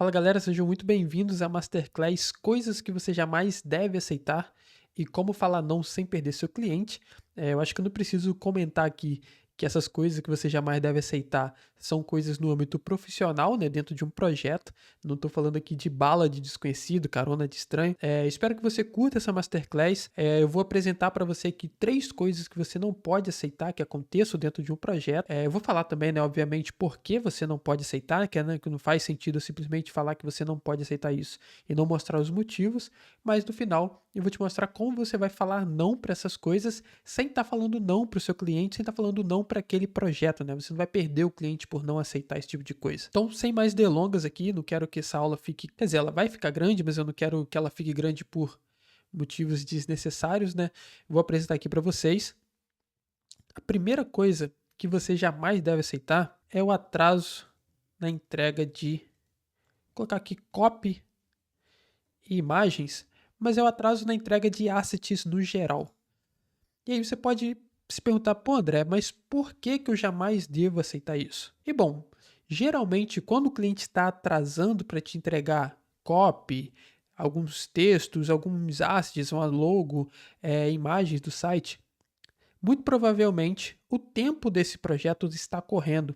Fala galera, sejam muito bem-vindos à Masterclass Coisas que você jamais deve aceitar e como falar não sem perder seu cliente. Eu acho que eu não preciso comentar aqui que essas coisas que você jamais deve aceitar são coisas no âmbito profissional, né, dentro de um projeto. Não estou falando aqui de bala de desconhecido, carona de estranho. Espero que você curta essa Masterclass. Eu vou apresentar para você aqui 3 coisas que você não pode aceitar que aconteçam dentro de um projeto. Eu vou falar também, né, obviamente, por que você não pode aceitar, né, que não faz sentido eu simplesmente falar que você não pode aceitar isso e não mostrar os motivos, mas no final eu vou te mostrar como você vai falar não para essas coisas sem estar falando não para o seu cliente, sem estar falando não para aquele projeto, né? Você não vai perder o cliente por não aceitar esse tipo de coisa. Então, sem mais delongas aqui, não quero que essa aula fique, quer dizer, ela vai ficar grande, mas eu não quero que ela fique grande por motivos desnecessários, né? Vou apresentar aqui para vocês. A primeira coisa que você jamais deve aceitar é o atraso na entrega de, vou colocar aqui, copy e imagens, mas é o atraso na entrega de assets no geral. E aí você pode se perguntar, pô André, mas por que eu jamais devo aceitar isso? E bom, geralmente quando o cliente está atrasando para te entregar copy, alguns textos, alguns assets, uma logo, imagens do site, muito provavelmente o tempo desse projeto está correndo.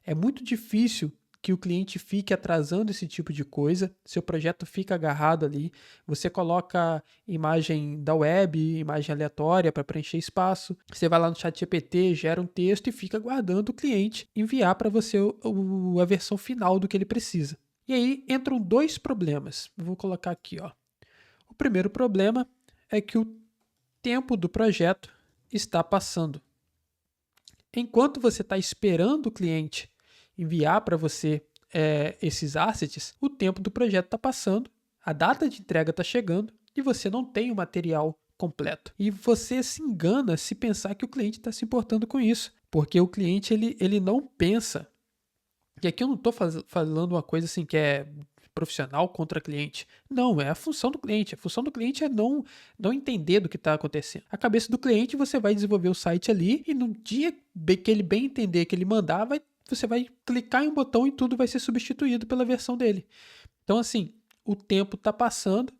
É muito difícil que o cliente fique atrasando esse tipo de coisa, seu projeto fica agarrado ali, você coloca imagem da web, imagem aleatória para preencher espaço, você vai lá no chat GPT, gera um texto e fica aguardando o cliente enviar para você a versão final do que ele precisa. E aí entram 2 problemas, vou colocar aqui, ó. O primeiro problema é que o tempo do projeto está passando. Enquanto você está esperando o cliente enviar para você esses assets, o tempo do projeto está passando, a data de entrega está chegando e você não tem o material completo. E você se engana se pensar que o cliente está se importando com isso, porque o cliente ele não pensa. E aqui eu não estou falando uma coisa assim que é profissional contra cliente. Não, é a função do cliente. A função do cliente é não entender do que está acontecendo. A cabeça do cliente, você vai desenvolver o site ali e no dia que ele bem entender, que ele mandar, você vai clicar em um botão e tudo vai ser substituído pela versão dele. Então, assim, o tempo está passando,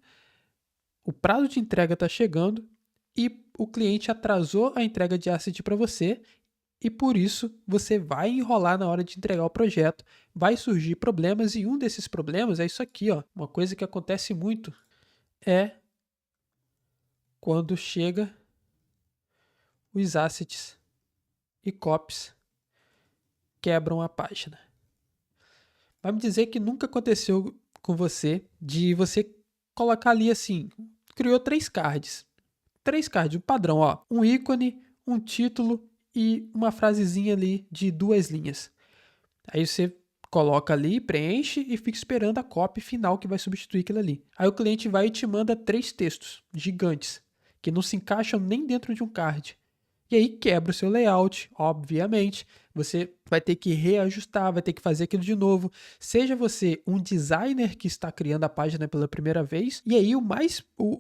o prazo de entrega está chegando e o cliente atrasou a entrega de asset para você e por isso você vai enrolar na hora de entregar o projeto, vai surgir problemas e um desses problemas é isso aqui, ó. Uma coisa que acontece muito é quando chega os assets e copies quebram a página. Vai me dizer que nunca aconteceu com você de você colocar ali assim, criou 3 cards. 3 cards, um padrão, ó. Um ícone, um título e uma frasezinha ali de 2 linhas. Aí você coloca ali, preenche e fica esperando a copy final que vai substituir aquilo ali. Aí o cliente vai e te manda 3 textos gigantes, que não se encaixam nem dentro de um card. E aí quebra o seu layout, obviamente. Você vai ter que reajustar, vai ter que fazer aquilo de novo. Seja você um designer que está criando a página pela primeira vez, e aí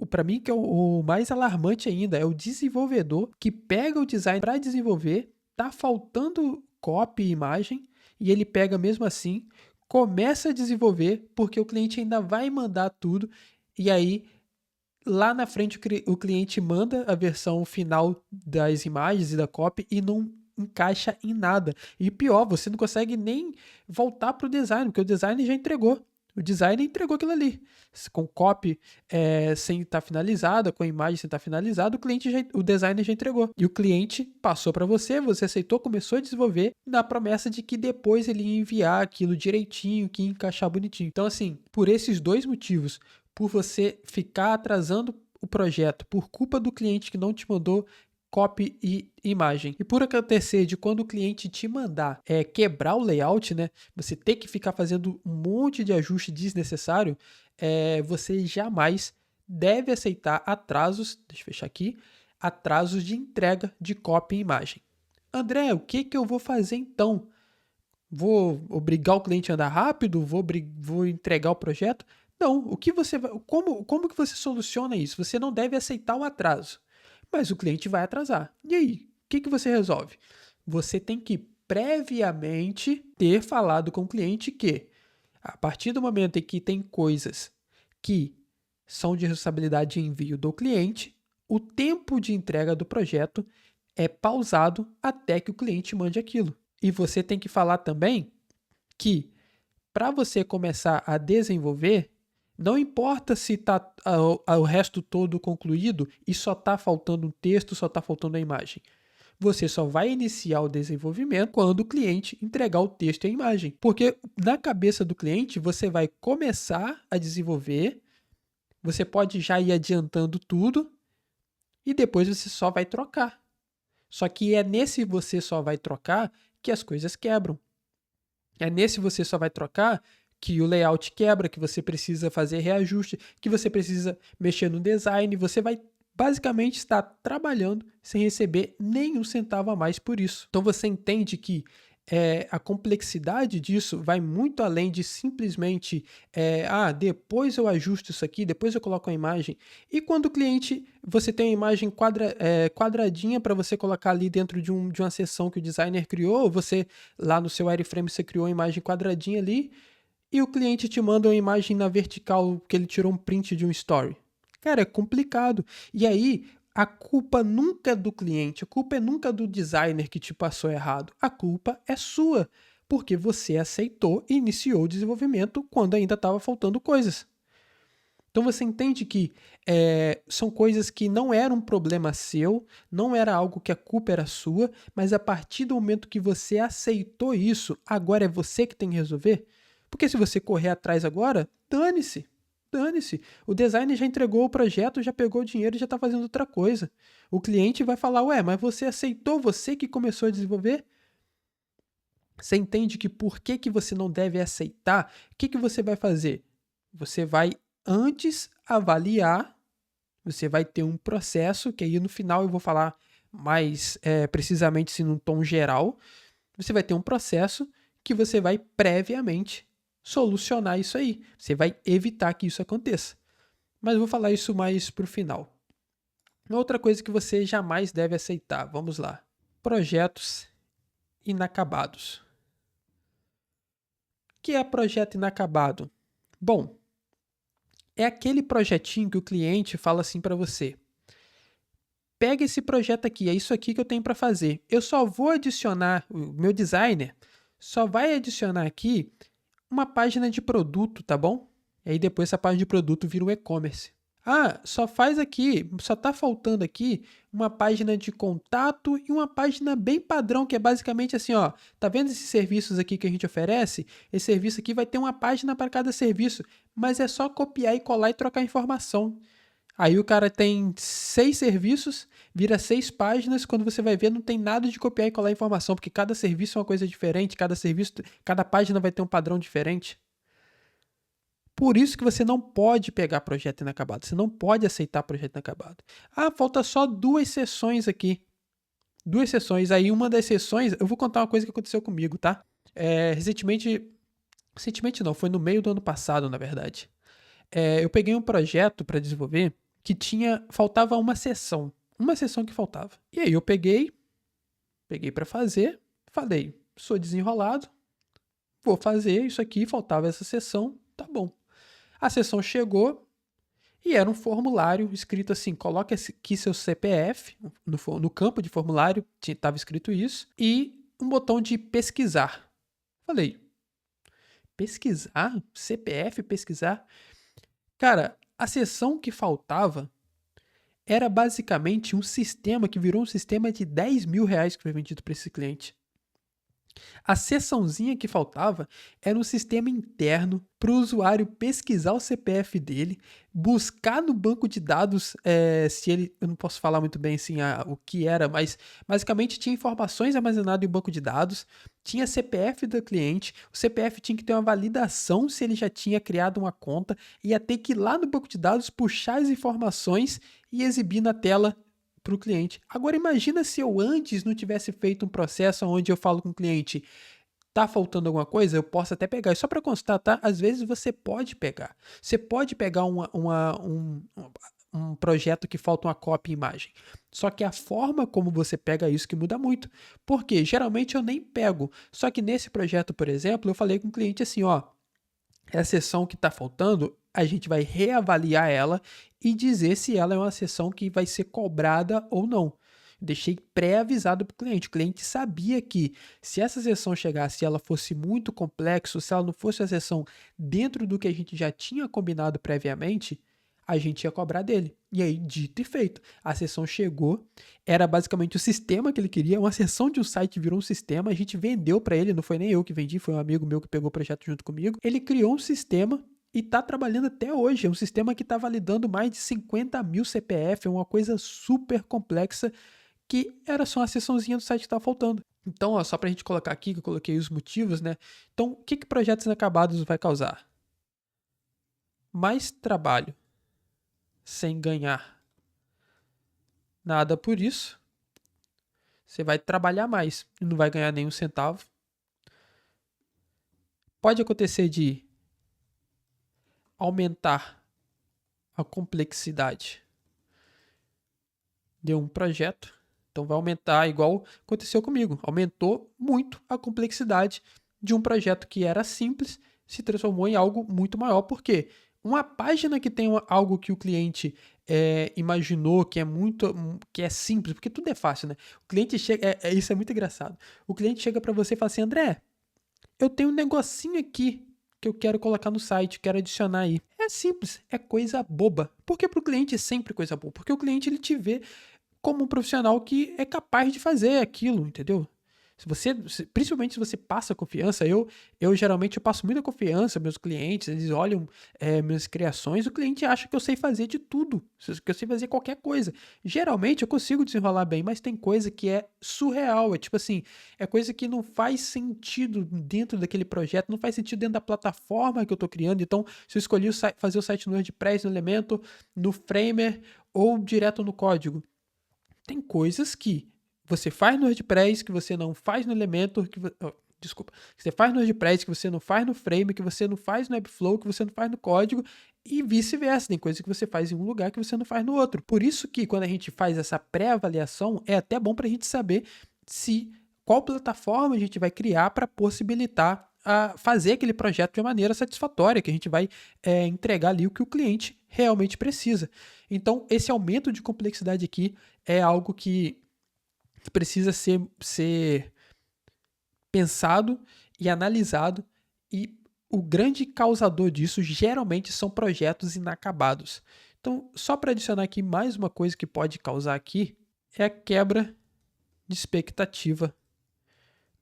para mim que é o mais alarmante ainda, é o desenvolvedor que pega o design para desenvolver, tá faltando copy e imagem, e ele pega mesmo assim, começa a desenvolver, porque o cliente ainda vai mandar tudo, e aí lá na frente o cliente manda a versão final das imagens e da copy e não encaixa em nada. E pior, você não consegue nem voltar para o design, porque o design já entregou. O designer entregou aquilo ali. Com copy sem estar finalizada, com imagem sem estar finalizada, o designer já entregou. E o cliente passou para você, você aceitou, começou a desenvolver, na promessa de que depois ele ia enviar aquilo direitinho, que ia encaixar bonitinho. Então, assim, por esses 2 motivos, por você ficar atrasando o projeto por culpa do cliente que não te mandou copy e imagem. E por acontecer de quando o cliente te mandar quebrar o layout, né, você ter que ficar fazendo um monte de ajuste desnecessário, você jamais deve aceitar atrasos, deixa eu fechar aqui, atrasos de entrega de copy e imagem. André, o que eu vou fazer então? Vou obrigar o cliente a andar rápido? Vou entregar o projeto? Não, o que você vai, como que você soluciona isso? Você não deve aceitar o atraso, mas o cliente vai atrasar. E aí, o que você resolve? Você tem que previamente ter falado com o cliente que A partir do momento em que tem coisas que são de responsabilidade de envio do cliente, o tempo de entrega do projeto é pausado até que o cliente mande aquilo. E você tem que falar também que para você começar a desenvolver, não importa se está o resto todo concluído e só está faltando um texto, só está faltando a imagem. Você só vai iniciar o desenvolvimento quando o cliente entregar o texto e a imagem. Porque na cabeça do cliente, você vai começar a desenvolver, você pode já ir adiantando tudo e depois você só vai trocar. Só que é nesse você só vai trocar que as coisas quebram. É nesse você só vai trocar que o layout quebra, que você precisa fazer reajuste, que você precisa mexer no design, você vai basicamente estar trabalhando sem receber nenhum centavo a mais por isso. Então você entende que a complexidade disso vai muito além de simplesmente depois eu ajusto isso aqui, depois eu coloco a imagem. E quando o cliente, você tem uma imagem quadradinha para você colocar ali dentro de uma seção que o designer criou, você lá no seu wireframe você criou uma imagem quadradinha ali, e o cliente te manda uma imagem na vertical que ele tirou um print de um story. Cara, é complicado. E aí, a culpa nunca é do cliente, a culpa é nunca do designer que te passou errado. A culpa é sua, porque você aceitou e iniciou o desenvolvimento quando ainda estava faltando coisas. Então você entende que são coisas que não eram um problema seu, não era algo que a culpa era sua, mas a partir do momento que você aceitou isso, agora é você que tem que resolver? Porque se você correr atrás agora, dane-se. Dane-se. O designer já entregou o projeto, já pegou o dinheiro e já está fazendo outra coisa. O cliente vai falar, ué, mas você aceitou, você que começou a desenvolver? Você entende que por que você não deve aceitar? O que você vai fazer? Você vai antes avaliar, você vai ter um processo, que aí no final eu vou falar mais precisamente se num tom geral, você vai ter um processo que você vai previamente solucionar isso aí. Você vai evitar que isso aconteça. Mas eu vou falar isso mais pro final. Outra coisa que você jamais deve aceitar, vamos lá. Projetos inacabados. O que é projeto inacabado? Bom, é aquele projetinho que o cliente fala assim para você: pega esse projeto aqui, é isso aqui que eu tenho para fazer. Eu só vou adicionar, o meu designer só vai adicionar aqui uma página de produto, tá bom? E aí depois essa página de produto vira um e-commerce. Só faz aqui, só tá faltando aqui uma página de contato e uma página bem padrão, que é basicamente assim, ó, tá vendo esses serviços aqui que a gente oferece? Esse serviço aqui vai ter uma página para cada serviço, mas é só copiar e colar e trocar informação. Aí o cara tem 6 serviços, vira 6 páginas, quando você vai ver não tem nada de copiar e colar informação, porque cada serviço é uma coisa diferente, cada página vai ter um padrão diferente. Por isso que você não pode pegar projeto inacabado, você não pode aceitar projeto inacabado. Falta só 2 sessões aqui. 2 sessões, aí uma das sessões, eu vou contar uma coisa que aconteceu comigo, tá? Recentemente não, foi no meio do ano passado, na verdade. Eu peguei um projeto para desenvolver que faltava uma sessão que faltava. E aí eu peguei para fazer, falei, sou desenrolado, vou fazer isso aqui, faltava essa sessão, tá bom. A sessão chegou e era um formulário escrito assim, coloque aqui seu CPF, no campo de formulário estava escrito isso, e um botão de pesquisar. Falei, pesquisar? CPF, pesquisar? Cara, a sessão que faltava era basicamente um sistema que virou um sistema de 10 mil reais que foi vendido para esse cliente. A seçãozinha que faltava era um sistema interno para o usuário pesquisar o CPF dele, buscar no banco de dados, eu não posso falar muito bem assim o que era, mas basicamente tinha informações armazenadas em um banco de dados, tinha CPF do cliente, o CPF tinha que ter uma validação se ele já tinha criado uma conta, ia ter que ir lá no banco de dados, puxar as informações e exibir na tela para o cliente. Agora imagina se eu antes não tivesse feito um processo onde eu falo com o cliente, tá faltando alguma coisa, eu posso até pegar. E só para constar, tá? Às vezes você pode pegar. Você pode pegar um projeto que falta uma cópia e imagem. Só que a forma como você pega isso que muda muito. Porque geralmente eu nem pego. Só que nesse projeto, por exemplo, eu falei com o cliente assim, ó, a seção que está faltando, a gente vai reavaliar ela e dizer se ela é uma seção que vai ser cobrada ou não. Deixei pré-avisado para o cliente. O cliente sabia que se essa sessão chegasse e ela fosse muito complexa, se ela não fosse a sessão dentro do que a gente já tinha combinado previamente, a gente ia cobrar dele. E aí, dito e feito, a sessão chegou, era basicamente o sistema que ele queria, uma sessão de um site virou um sistema, a gente vendeu para ele, não foi nem eu que vendi, foi um amigo meu que pegou o projeto junto comigo. Ele criou um sistema e está trabalhando até hoje. É um sistema que está validando mais de 50 mil CPF, é uma coisa super complexa que era só uma seçãozinha do site que estava faltando. Então, ó, só para a gente colocar aqui, que eu coloquei os motivos, né? Então, o que projetos inacabados vai causar? Mais trabalho sem ganhar nada por isso. Você vai trabalhar mais e não vai ganhar nenhum centavo. Pode acontecer de aumentar a complexidade de um projeto. Então vai aumentar, igual aconteceu comigo. Aumentou muito a complexidade de um projeto que era simples, se transformou em algo muito maior. Por quê? Uma página que tem algo que o cliente imaginou que é simples, porque tudo é fácil, né? O cliente chega, isso é muito engraçado. O cliente chega para você e fala assim, André, eu tenho um negocinho aqui que eu quero colocar no site, quero adicionar aí. É simples, é coisa boba. Porque para o cliente é sempre coisa boba. Porque o cliente ele te vê como um profissional que é capaz de fazer aquilo, entendeu? Principalmente se você passa confiança, eu geralmente eu passo muita confiança, meus clientes, eles olham minhas criações, o cliente acha que eu sei fazer de tudo, que eu sei fazer qualquer coisa. Geralmente eu consigo desenrolar bem, mas tem coisa que é surreal, é tipo assim, é coisa que não faz sentido dentro daquele projeto, não faz sentido dentro da plataforma que eu tô criando. Então, se eu escolhi fazer o site no WordPress, no Elementor, no Framer ou direto no código, tem coisas que você faz no WordPress, que você não faz no Elementor, que você faz no WordPress, que você não faz no Frame, que você não faz no Webflow, que você não faz no código, e vice-versa. Tem coisa que você faz em um lugar que você não faz no outro. Por isso que quando a gente faz essa pré-avaliação, é até bom para a gente saber qual plataforma a gente vai criar para possibilitar a fazer aquele projeto de maneira satisfatória, que a gente vai entregar ali o que o cliente realmente precisa. Então, esse aumento de complexidade aqui é algo que precisa ser pensado e analisado, e o grande causador disso geralmente são projetos inacabados. Então, só para adicionar aqui mais uma coisa que pode causar aqui, é a quebra de expectativa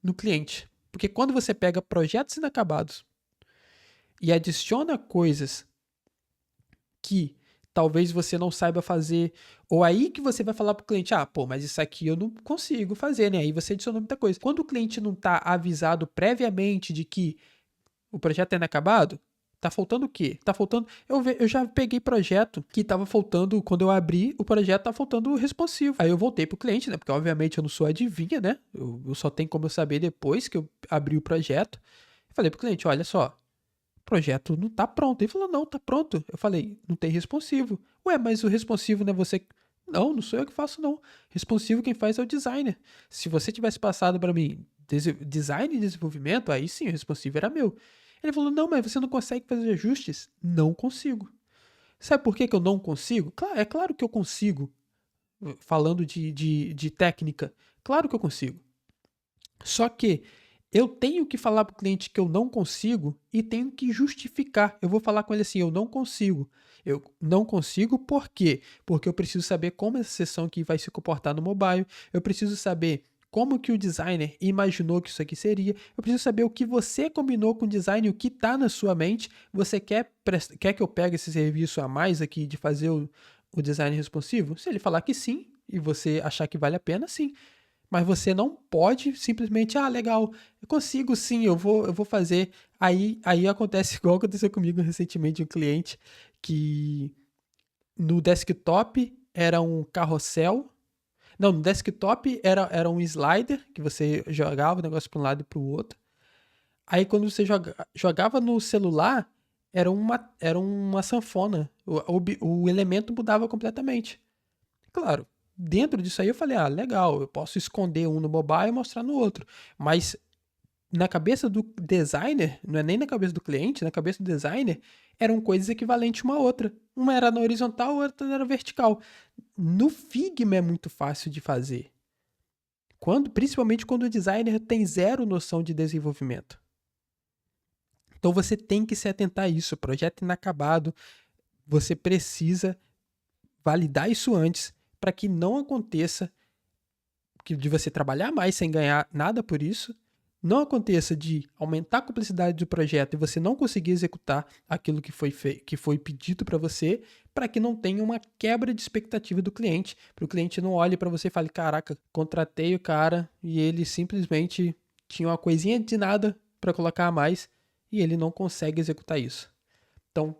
no cliente. Porque quando você pega projetos inacabados e adiciona coisas que talvez você não saiba fazer, ou aí que você vai falar para o cliente, mas isso aqui eu não consigo fazer, né? Aí você adiciona muita coisa. Quando o cliente não está avisado previamente de que o projeto é inacabado, tá faltando o quê? Tá faltando. Eu já peguei projeto que tava faltando, quando eu abri o projeto, tá faltando o responsivo. Aí eu voltei pro cliente, né? Porque obviamente eu não sou adivinha, né? Eu só tenho como eu saber depois que eu abri o projeto. Falei pro cliente, olha só, o projeto não tá pronto. Ele falou, não, tá pronto. Eu falei, não tem responsivo. Ué, mas o responsivo não é você. Não, não sou eu que faço, não. Responsivo quem faz é o designer. Se você tivesse passado para mim design e desenvolvimento, aí sim, o responsivo era meu. Ele falou, não, mas você não consegue fazer ajustes? Não consigo. Sabe por que eu não consigo? É claro que eu consigo. Falando de técnica, claro que eu consigo. Só que eu tenho que falar para o cliente que eu não consigo e tenho que justificar. Eu vou falar com ele assim, eu não consigo. Eu não consigo por quê? Porque eu preciso saber como essa sessão aqui vai se comportar no mobile. Eu preciso saber como que o designer imaginou que isso aqui seria. Eu preciso saber o que você combinou com o design, o que está na sua mente. Você quer que eu pegue esse serviço a mais aqui de fazer o design responsivo? Se ele falar que sim, e você achar que vale a pena, sim. Mas você não pode simplesmente, legal, eu consigo sim, eu vou fazer. Aí acontece igual aconteceu comigo recentemente, um cliente que no desktop era um carrossel. Não, no desktop era um slider, que você jogava o negócio para um lado e para o outro. Aí quando você jogava no celular, era uma sanfona. O elemento mudava completamente. Claro, dentro disso aí eu falei, legal, eu posso esconder um no mobile e mostrar no outro. Mas na cabeça do designer, não é nem na cabeça do cliente, na cabeça do designer, eram coisas equivalentes uma à outra. Uma era na horizontal, a outra era vertical. No Figma é muito fácil de fazer. Principalmente quando o designer tem zero noção de desenvolvimento. Então você tem que se atentar a isso. Projeto inacabado, você precisa validar isso antes para que não aconteça de você trabalhar mais sem ganhar nada por isso, não aconteça de aumentar a complexidade do projeto e você não conseguir executar aquilo que foi pedido para você, para que não tenha uma quebra de expectativa do cliente, para o cliente não olhe para você e fale, caraca, contratei o cara e ele simplesmente tinha uma coisinha de nada para colocar a mais e ele não consegue executar isso. Então,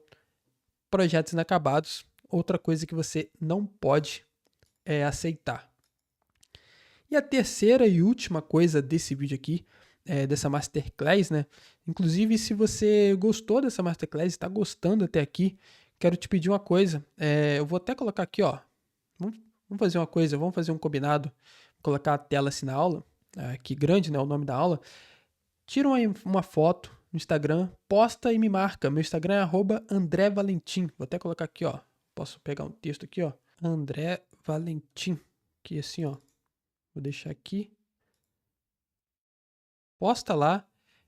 projetos inacabados, outra coisa que você não pode aceitar. E a terceira e última coisa desse vídeo aqui, dessa Masterclass, né? Inclusive, se você gostou dessa Masterclass, está gostando até aqui, quero te pedir uma coisa. Eu vou até colocar aqui, ó. Vamos fazer uma coisa, vamos fazer um combinado. Vou colocar a tela assim na aula, aqui grande, né? O nome da aula. Tira uma foto no Instagram, posta e me marca. Meu Instagram é @AndréValentim. Vou até colocar aqui, ó. Posso pegar um texto aqui, ó. André Valentim. Aqui assim, ó. Vou deixar aqui. Posta lá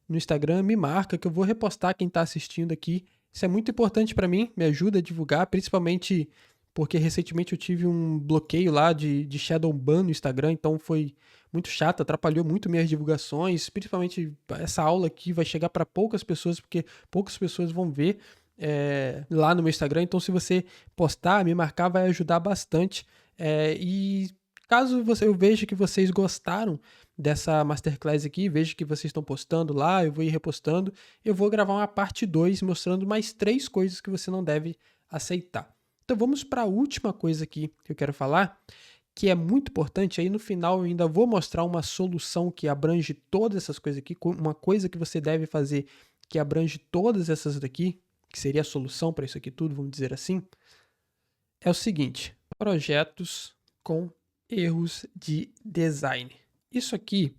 no Instagram, me marca que eu vou repostar quem está assistindo aqui. Isso é muito importante para mim, me ajuda a divulgar, principalmente porque recentemente eu tive um bloqueio lá de shadow ban no Instagram, então foi muito chato, atrapalhou muito minhas divulgações, principalmente essa aula aqui vai chegar para poucas pessoas, porque poucas pessoas vão ver lá no meu Instagram, então se você postar, me marcar, vai ajudar bastante. E caso eu veja que vocês gostaram dessa Masterclass aqui, veja que vocês estão postando lá, eu vou ir repostando, eu vou gravar uma parte 2 mostrando mais 3 coisas que você não deve aceitar. Então vamos para a última coisa aqui que eu quero falar, que é muito importante, aí no final eu ainda vou mostrar uma solução que abrange todas essas coisas aqui, uma coisa que você deve fazer que abrange todas essas daqui, que seria a solução para isso aqui tudo, vamos dizer assim, é o seguinte: projetos com erros de design. Isso aqui,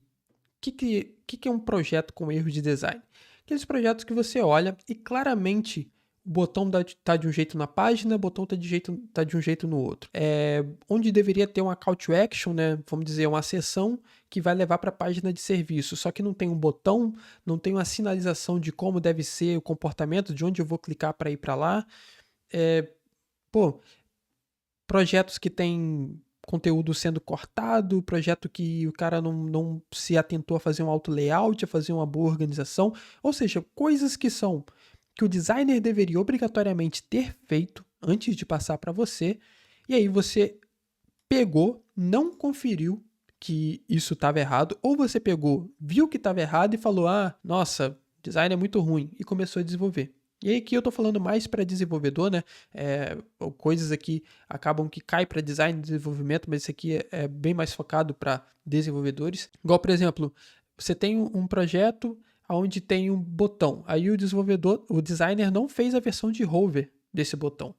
o que é um projeto com erros de design? Aqueles projetos que você olha e claramente o botão está de um jeito na página, o botão está de um jeito no outro. Onde deveria ter uma call to action, né? Vamos dizer, uma seção que vai levar para a página de serviço, só que não tem um botão, não tem uma sinalização de como deve ser o comportamento, de onde eu vou clicar para ir para lá. Projetos que tem conteúdo sendo cortado, projeto que o cara não se atentou a fazer um auto layout, a fazer uma boa organização, ou seja, coisas que o designer deveria obrigatoriamente ter feito antes de passar para você, e aí você pegou, não conferiu que isso estava errado, ou você pegou, viu que estava errado e falou, nossa, design é muito ruim, e começou a desenvolver. E aí aqui eu tô falando mais para desenvolvedor, né? Coisas aqui acabam que cai para design e desenvolvimento, mas isso aqui é bem mais focado para desenvolvedores. Igual, por exemplo, você tem um projeto onde tem um botão. Aí o designer não fez a versão de hover desse botão.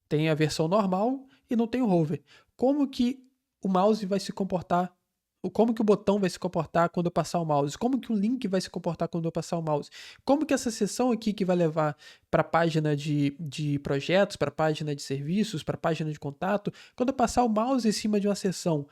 Tem a versão normal e não tem o hover. Como que o mouse vai se comportar? Como que o botão vai se comportar quando eu passar o mouse? Como que o link vai se comportar quando eu passar o mouse? Como que essa seção aqui que vai levar para a página de projetos, para a página de serviços, para a página de contato, quando eu passar o mouse em cima de uma seção, o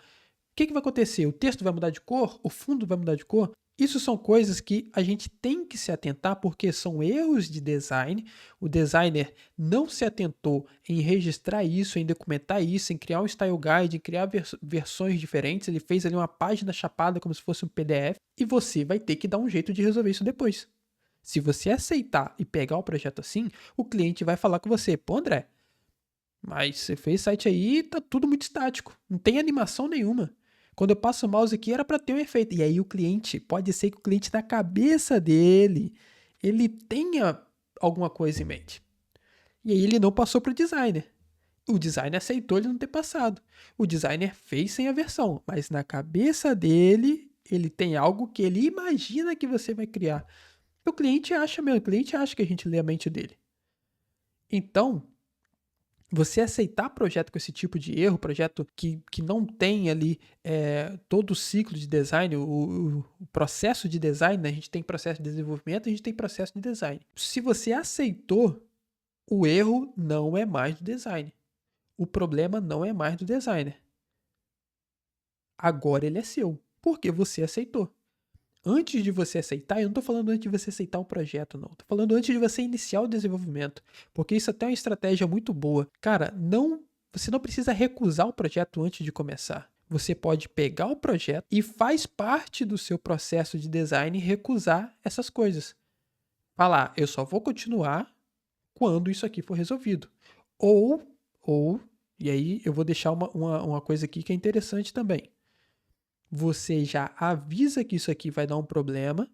que vai acontecer? O texto vai mudar de cor? O fundo vai mudar de cor? Isso são coisas que a gente tem que se atentar porque são erros de design. O designer não se atentou em registrar isso, em documentar isso, em criar um style guide, em criar versões diferentes. Ele fez ali uma página chapada como se fosse um PDF e você vai ter que dar um jeito de resolver isso depois. Se você aceitar e pegar o projeto assim, o cliente vai falar com você, pô, André, mas você fez site aí e tá tudo muito estático, não tem animação nenhuma. Quando eu passo o mouse aqui era para ter um efeito. E aí pode ser que o cliente na cabeça dele, ele tenha alguma coisa em mente. E aí ele não passou para o designer. O designer aceitou ele não ter passado. O designer fez sem a versão, mas na cabeça dele, ele tem algo que ele imagina que você vai criar. O cliente acha que a gente lê a mente dele. Então, Você aceitar projeto com esse tipo de erro, projeto que não tem ali todo o ciclo de design, o processo de design, né? A gente tem processo de desenvolvimento, a gente tem processo de design. Se você aceitou, o erro não é mais do design. O problema não é mais do designer. Agora ele é seu, porque você aceitou. Antes de você aceitar, eu não estou falando antes de você aceitar o projeto, não. Estou falando antes de você iniciar o desenvolvimento, porque isso até é uma estratégia muito boa. Cara, você não precisa recusar o projeto antes de começar. Você pode pegar o projeto e faz parte do seu processo de design recusar essas coisas. Falar, eu só vou continuar quando isso aqui for resolvido. Ou, e aí eu vou deixar uma coisa aqui que é interessante também. Você já avisa que isso aqui vai dar um problema,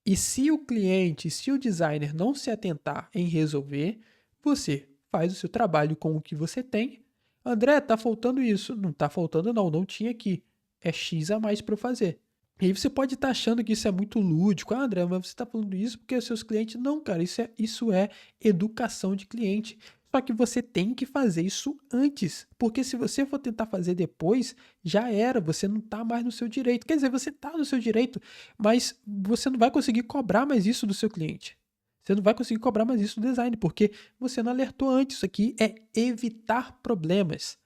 e se o cliente, se o designer não se atentar em resolver, você faz o seu trabalho com o que você tem. André, tá faltando isso. Não tá faltando não, não tinha aqui. É X a mais para eu fazer. E aí você pode estar achando que isso é muito lúdico. Ah, André, mas você está falando isso porque os seus clientes... Não, cara, isso é educação de cliente. Só que você tem que fazer isso antes. Porque se você for tentar fazer depois, já era. Você não está mais no seu direito. Quer dizer, você está no seu direito, mas você não vai conseguir cobrar mais isso do seu cliente. Você não vai conseguir cobrar mais isso do design, porque você não alertou antes. Isso aqui é evitar problemas.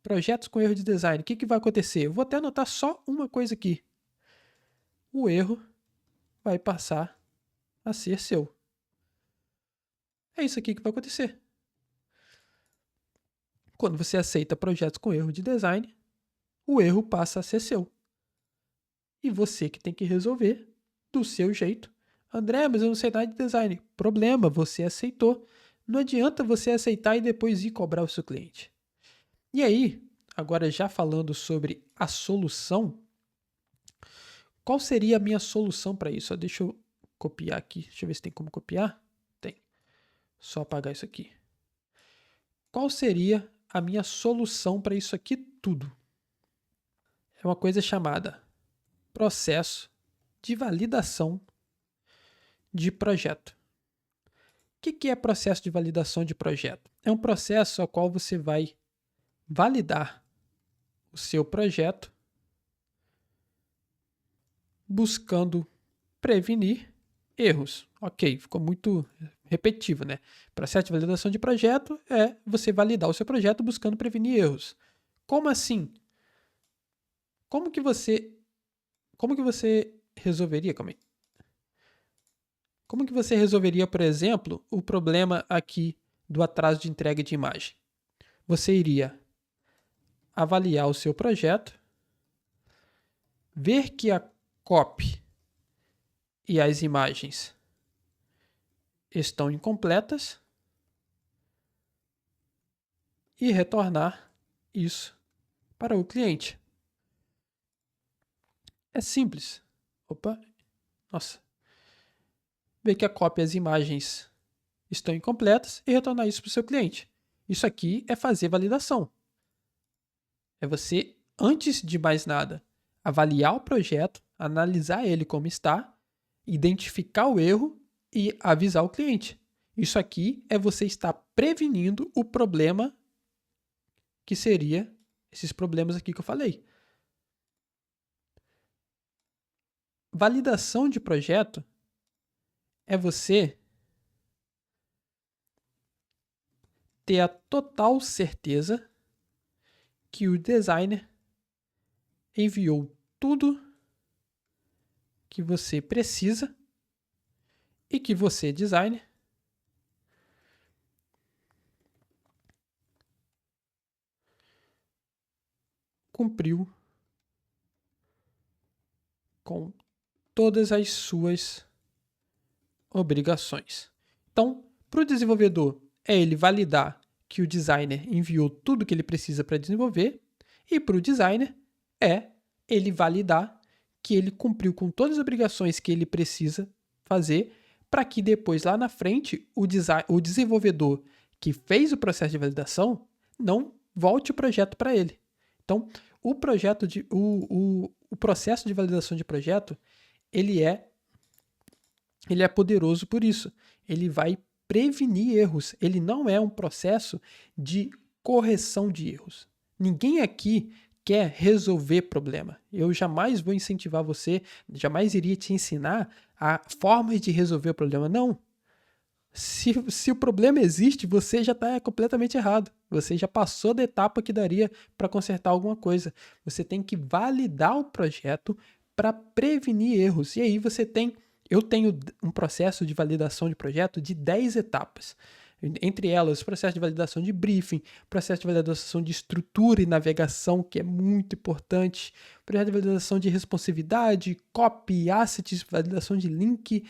Projetos com erro de design. O que vai acontecer? Eu vou até anotar só uma coisa aqui. O erro vai passar a ser seu. É isso aqui que vai acontecer. Quando você aceita projetos com erro de design, o erro passa a ser seu. E você que tem que resolver do seu jeito. André, mas eu não sei nada de design. Problema, você aceitou. Não adianta você aceitar e depois ir cobrar o seu cliente. E aí, agora já falando sobre a solução, qual seria a minha solução para isso? Deixa eu copiar aqui. Deixa eu ver se tem como copiar. Tem. Só apagar isso aqui. Qual seria a minha solução para isso aqui tudo? É uma coisa chamada processo de validação de projeto. O que é processo de validação de projeto? É um processo ao qual você vai validar o seu projeto buscando prevenir erros. Ok, ficou muito repetitivo, né? Processo de validação de projeto é você validar o seu projeto buscando prevenir erros. Como assim? Como que você resolveria? Calma aí. Como que você resolveria, por exemplo, o problema aqui do atraso de entrega de imagem? Você iria avaliar o seu projeto, ver que a copy e as imagens estão incompletas e retornar isso para o cliente. É simples. Ver que a cópia e as imagens estão incompletas e retornar isso para o seu cliente. Isso aqui é fazer validação. É você, antes de mais nada, avaliar o projeto, analisar ele como está, identificar o erro e avisar o cliente. Isso aqui é você estar prevenindo o problema que seria esses problemas aqui que eu falei. Validação de projeto é você ter a total certeza que o designer enviou tudo que você precisa e que você, designer, cumpriu com todas as suas obrigações. Então, para o desenvolvedor, é ele validar que o designer enviou tudo que ele precisa para desenvolver, e para o designer é ele validar que ele cumpriu com todas as obrigações que ele precisa fazer para que depois, lá na frente, o desenvolvedor que fez o processo de validação não volte o projeto para ele. Então, o processo de validação de projeto, ele é poderoso por isso. Ele vai prevenir erros. Ele não é um processo de correção de erros. Ninguém aqui quer resolver problema. Eu jamais vou incentivar você, jamais iria te ensinar a formas de resolver o problema. Não. Se o problema existe, você já está completamente errado. Você já passou da etapa que daria para consertar alguma coisa. Você tem que validar o projeto para prevenir erros. E aí eu tenho um processo de validação de projeto de 10 etapas. Entre elas, processo de validação de briefing, processo de validação de estrutura e navegação, que é muito importante, processo de validação de responsividade, copy, assets, validação de link,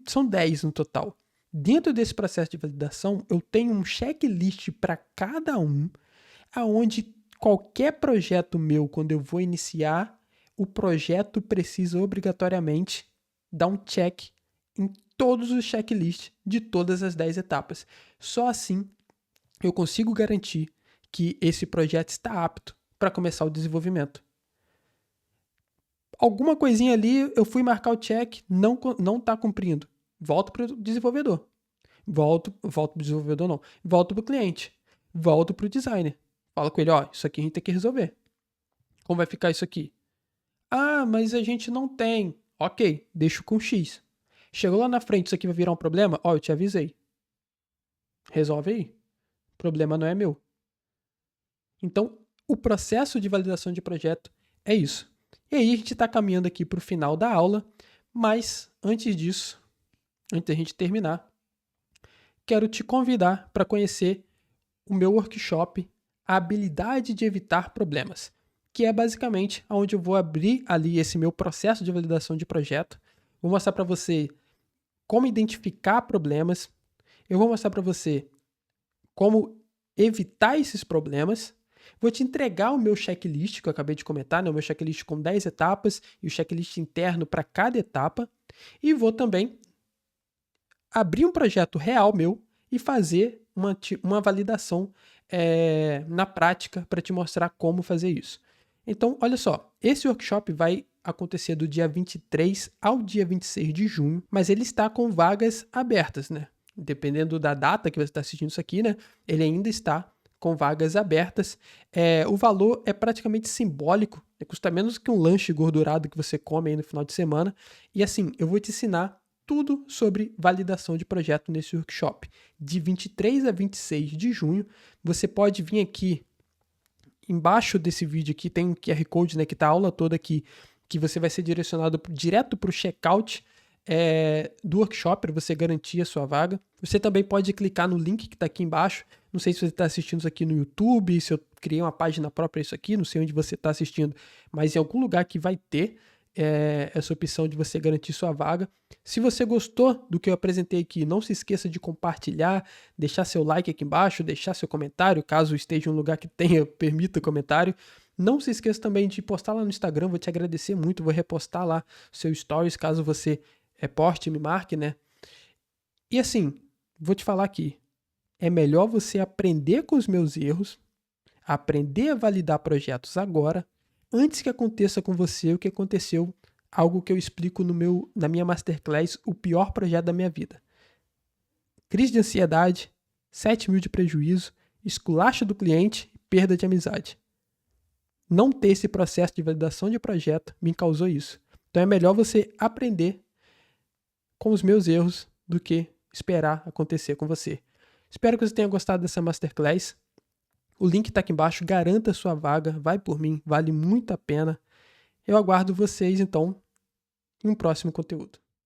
são 10 no total. Dentro desse processo de validação, eu tenho um checklist para cada um, aonde qualquer projeto meu, quando eu vou iniciar, o projeto precisa obrigatoriamente dar um check em todos os checklists de todas as 10 etapas. Só assim eu consigo garantir que esse projeto está apto para começar o desenvolvimento. Alguma coisinha ali, eu fui marcar o check, não está cumprindo. Volto para o desenvolvedor. Volto para o desenvolvedor não. Volto para o cliente. Volto para o designer. Falo com ele, isso aqui a gente tem que resolver. Como vai ficar isso aqui? Ah, mas a gente não tem. Ok, deixo com X. Chegou lá na frente, isso aqui vai virar um problema? Eu te avisei. Resolve aí. O problema não é meu. Então, o processo de validação de projeto é isso. E aí a gente está caminhando aqui para o final da aula, mas antes disso, antes da gente terminar, quero te convidar para conhecer o meu workshop, a habilidade de evitar problemas, que é basicamente onde eu vou abrir ali esse meu processo de validação de projeto. Vou mostrar para você como identificar problemas, eu vou mostrar para você como evitar esses problemas. Vou te entregar o meu checklist, que eu acabei de comentar, o meu checklist com 10 etapas e o checklist interno para cada etapa. E vou também abrir um projeto real meu e fazer uma validação na prática para te mostrar como fazer isso. Então, olha só, esse workshop vai acontecer do dia 23 ao dia 26 de junho, mas ele está com vagas abertas, né? Dependendo da data que você está assistindo isso aqui, né? Ele ainda está com vagas abertas. O valor é praticamente simbólico, custa menos que um lanche gordurado que você come aí no final de semana. E assim, eu vou te ensinar tudo sobre validação de projeto nesse workshop. De 23 a 26 de junho, você pode vir aqui, embaixo desse vídeo aqui tem um QR Code, né, que está a aula toda aqui, que você vai ser direcionado direto para o checkout do workshop, para você garantir a sua vaga. Você também pode clicar no link que está aqui embaixo. Não sei se você está assistindo isso aqui no YouTube, se eu criei uma página própria isso aqui, não sei onde você está assistindo, mas em algum lugar que vai ter essa opção de você garantir sua vaga. Se você gostou do que eu apresentei aqui, não se esqueça de compartilhar, deixar seu like aqui embaixo, deixar seu comentário, caso esteja em um lugar que permita comentário. Não se esqueça também de postar lá no Instagram, vou te agradecer muito, vou repostar lá seu stories, caso você poste e me marque, né? E assim, vou te falar aqui, é melhor você aprender com os meus erros, aprender a validar projetos agora, antes que aconteça com você o que aconteceu, algo que eu explico na minha Masterclass, o pior projeto da minha vida. Crise de ansiedade, 7 mil de prejuízo, esculacho do cliente e perda de amizade. Não ter esse processo de validação de projeto me causou isso. Então é melhor você aprender com os meus erros do que esperar acontecer com você. Espero que você tenha gostado dessa Masterclass. O link está aqui embaixo, garanta a sua vaga, vai por mim, vale muito a pena. Eu aguardo vocês, então, em um próximo conteúdo.